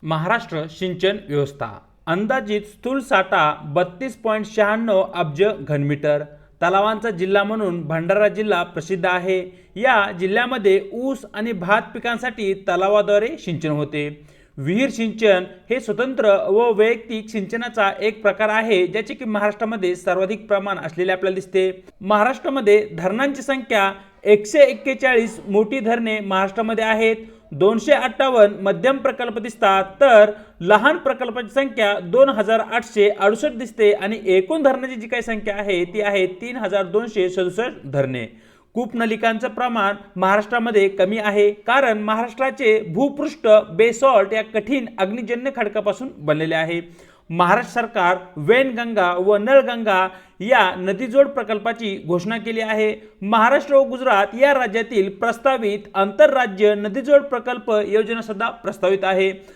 महाराष्ट्र सिंचन व्यवस्था अंदाजित स्थूल साठा 32.96 अब्ज घनमीटर. तलावांचा जिल्हा म्हणून भंडारा जिल्हा प्रसिद्ध आहे. या जिल्ह्यामध्ये ऊस आणि भात पिकांसाठी तलावाद्वारे सिंचन होते. विहीर सिंचन हे स्वतंत्र व वैयक्तिक सिंचनाचा एक प्रकार आहे, ज्याचे की महाराष्ट्रामध्ये सर्वाधिक प्रमाण असलेले आपल्याला दिसते. महाराष्ट्रामध्ये धरणांची संख्या 141 मोठी धरणे महाराष्ट्रामध्ये आहेत. 258 मध्यम प्रकल्प दिसतात, तर लहान प्रकल्पाची संख्या 2868 दिसते आणि एकूण धरणाची जी काही संख्या आहे ती आहे 3267 धरणे. कूपनलिकांचं प्रमाण महाराष्ट्रामध्ये कमी आहे, कारण महाराष्ट्राचे भूपृष्ठ बेसॉल्ट या कठीण अग्निजन्य खडकापासून बनलेले आहे. महाराष्ट्र सरकार वैनगंगा व नळगंगा या नदीजोड प्रकल्पाची घोषणा केली आहे. महाराष्ट्र व गुजरात या राज्यातील प्रस्तावित आंतरराज्य नदीजोड प्रकल्प योजना सुद्धा प्रस्तावित आहे.